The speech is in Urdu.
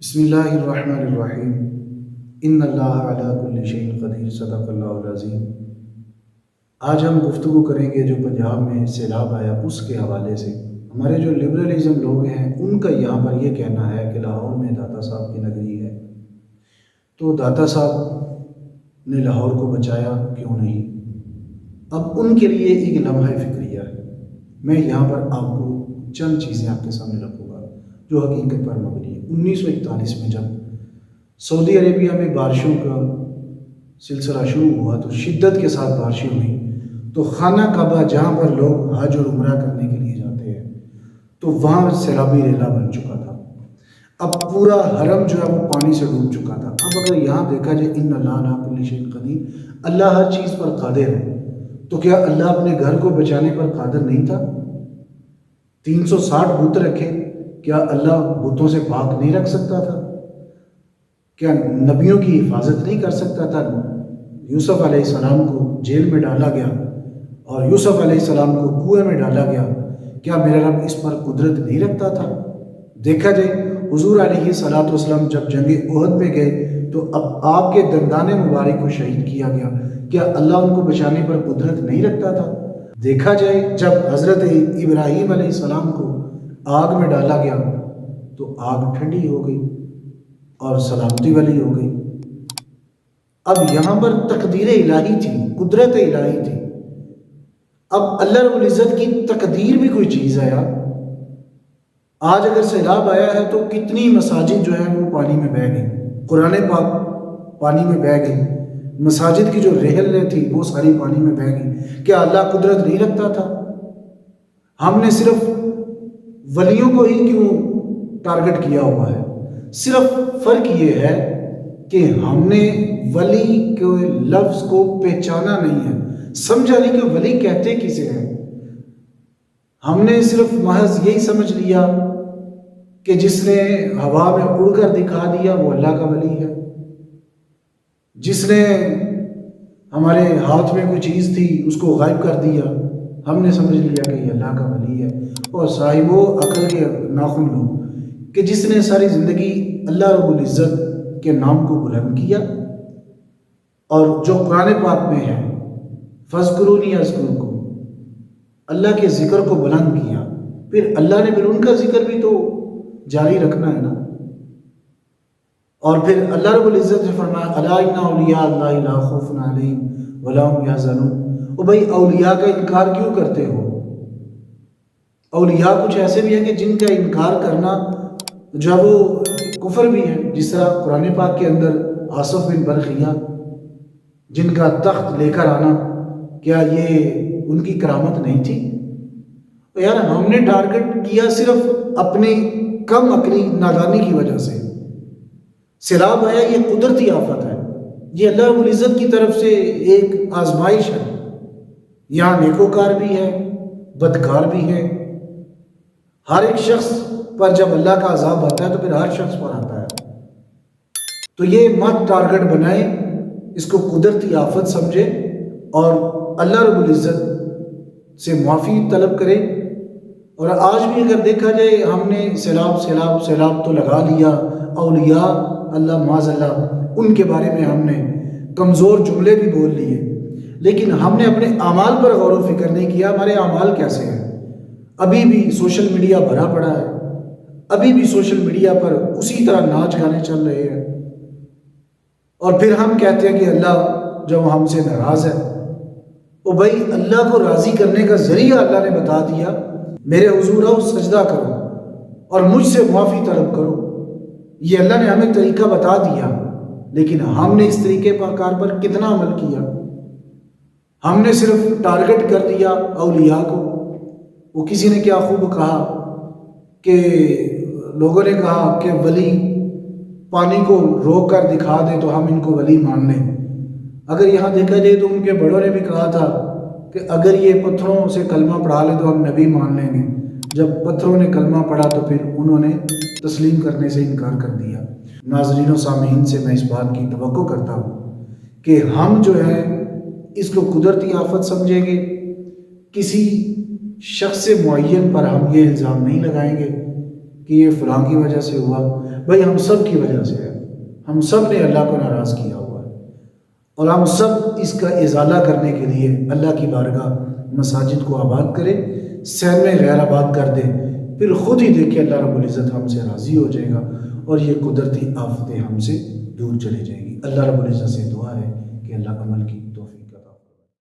بسم اللہ الرحمن الرحیم ان اللہ علی کل شیء قدیر صدق اللہ العظیم۔ آج ہم گفتگو کریں گے جو پنجاب میں سیلاب آیا اس کے حوالے سے۔ ہمارے جو لبرلزم لوگ ہیں ان کا یہاں پر یہ کہنا ہے کہ لاہور میں داتا صاحب کی نگری ہے، تو داتا صاحب نے لاہور کو بچایا کیوں نہیں؟ اب ان کے لیے ایک لمحہ فکریہ ہے، میں یہاں پر آپ کو چند چیزیں آپ کے سامنے رکھوں گا جو حقیقت پر مبنی ہے۔ 1941 میں جب سعودی عربیہ میں بارشوں کا سلسلہ شروع ہوا تو شدت کے ساتھ بارشیں ہوئیں، تو خانہ کعبہ جہاں پر لوگ حج اور عمرہ کرنے کے لیے جاتے ہیں تو وہاں سیلابی ریلا بن چکا تھا۔ اب پورا حرم جو ہے وہ پانی سے ڈوب چکا تھا۔ اب اگر یہاں دیکھا جائے ان اللہ علی کل شیء قدیر، اللہ ہر چیز پر قادر ہے، تو کیا اللہ اپنے گھر کو بچانے پر قادر نہیں تھا؟ 360 بت رکھے، کیا اللہ بتوں سے پاک نہیں رکھ سکتا تھا؟ کیا نبیوں کی حفاظت نہیں کر سکتا تھا؟ یوسف علیہ السلام کو جیل میں ڈالا گیا اور یوسف علیہ السلام کو کنویں میں ڈالا گیا، کیا میرا رب اس پر قدرت نہیں رکھتا تھا؟ دیکھا جائے حضور علیہ الصلوۃ والسلام جب جنگ احد میں گئے تو اب آپ کے دندان مبارک کو شہید کیا گیا، کیا اللہ ان کو بچانے پر قدرت نہیں رکھتا تھا؟ دیکھا جائے جب حضرت ابراہیم علیہ السلام کو آگ میں ڈالا گیا تو آگ ٹھنڈی ہو گئی اور سلامتی والی ہو گئی۔ اب یہاں پر تقدیر الہی تھی، قدرت الہی تھی۔ اب اللہ رب العزت کی تقدیر بھی کوئی چیز ہے یار۔ آج اگر سیلاب آیا ہے تو کتنی مساجد جو ہیں وہ پانی میں بہہ گئی، قرآن پاک پانی میں بہہ گئی، مساجد کی جو رحلیں تھی وہ ساری پانی میں بہہ گئی۔ کیا اللہ قدرت نہیں رکھتا تھا؟ ہم نے صرف ولیوں کو ہی کیوں ٹارگٹ کیا ہوا ہے؟ صرف فرق یہ ہے کہ ہم نے ولی کے لفظ کو پہچانا نہیں ہے، سمجھا نہیں کہ ولی کہتے کسے ہیں۔ ہم نے صرف محض یہی سمجھ لیا کہ جس نے ہوا میں اڑ کر دکھا دیا وہ اللہ کا ولی ہے، جس نے ہمارے ہاتھ میں کوئی چیز تھی اس کو غائب کر دیا، ہم نے سمجھ لیا کہ یہ اللہ کا ولی ہے۔ اور صاحب و عقل کے ناخن لوگ کہ جس نے ساری زندگی اللہ رب العزت کے نام کو بلند کیا، اور جو قرآن پاک میں ہے فَاذْكُرُونِي أَذْكُرْكُمْ، اللہ کے ذکر کو بلند کیا، پھر اللہ نے پھر ان کا ذکر بھی تو جاری رکھنا ہے نا۔ اور پھر اللہ رب العزت نے فرمایا الا ان اولیاء اللہ لا خوف علیہم ولا هم يحزنون۔ او بھائی اولیاء کا انکار کیوں کرتے ہو؟ اولیاء کچھ ایسے بھی ہیں کہ جن کا انکار کرنا جو ہے وہ کفر بھی ہے، جس طرح قرآن پاک کے اندر آصف بن برخیہ جن کا تخت لے کر آنا، کیا یہ ان کی کرامت نہیں تھی؟ یار ہم نے ٹارگٹ کیا صرف اپنی کم عقلی نادانی کی وجہ سے۔ سیلاب آیا یہ قدرتی آفت ہے، یہ اللہ رب العزت کی طرف سے ایک آزمائش ہے۔ یہاں نیکوکار بھی ہے، بدکار بھی ہے۔ ہر ایک شخص پر جب اللہ کا عذاب آتا ہے تو پھر ہر شخص پر آتا ہے، تو یہ مت ٹارگٹ بنائے، اس کو قدرتی آفت سمجھے اور اللہ رب العزت سے معافی طلب کرے۔ اور آج بھی اگر دیکھا جائے ہم نے سیلاب تو لگا لیا، اولیاء اللہ معاذ اللہ ان کے بارے میں ہم نے کمزور جملے بھی بول لیے، لیکن ہم نے اپنے اعمال پر غور و فکر نہیں کیا۔ ہمارے اعمال کیسے ہیں؟ ابھی بھی سوشل میڈیا بھرا پڑا ہے، ابھی بھی سوشل میڈیا پر اسی طرح ناچ گانے چل رہے ہیں، اور پھر ہم کہتے ہیں کہ اللہ جب ہم سے ناراض ہے۔ او بھائی اللہ کو راضی کرنے کا ذریعہ اللہ نے بتا دیا، میرے حضور آؤ سجدہ کرو اور مجھ سے معافی طلب کرو، یہ اللہ نے ہمیں طریقہ بتا دیا، لیکن ہم نے اس طریقے کار پر کتنا عمل کیا؟ ہم نے صرف ٹارگٹ کر دیا اولیاء کو۔ وہ کسی نے کیا خوب کہا کہ لوگوں نے کہا کہ ولی پانی کو روک کر دکھا دے تو ہم ان کو ولی مان لیں۔ اگر یہاں دیکھا جائے تو ان کے بڑوں نے بھی کہا تھا کہ اگر یہ پتھروں سے کلمہ پڑھا لے تو ہم نبی مان لیں گے۔ جب پتھروں نے کلمہ پڑھا تو پھر انہوں نے تسلیم کرنے سے انکار کر دیا۔ ناظرین و سامعین سے میں اس بات کی توقع کرتا ہوں کہ ہم جو ہے اس کو قدرتی آفت سمجھیں گے، کسی شخص معین پر ہم یہ الزام نہیں لگائیں گے کہ یہ فلاں کی وجہ سے ہوا، بھائی ہم سب کی وجہ سے ہے، ہم سب نے اللہ کو ناراض کیا ہوا ہے، اور ہم سب اس کا ازالہ کرنے کے لیے اللہ کی بارگاہ مساجد کو آباد کریں، صحن میں غیر آباد کر دیں، پھر خود ہی دیکھیں اللہ رب العزت ہم سے راضی ہو جائے گا اور یہ قدرتی آفتیں ہم سے دور چلی جائیں گی۔ اللہ رب العزت سے دعا ہے کہ اللہ عمل کی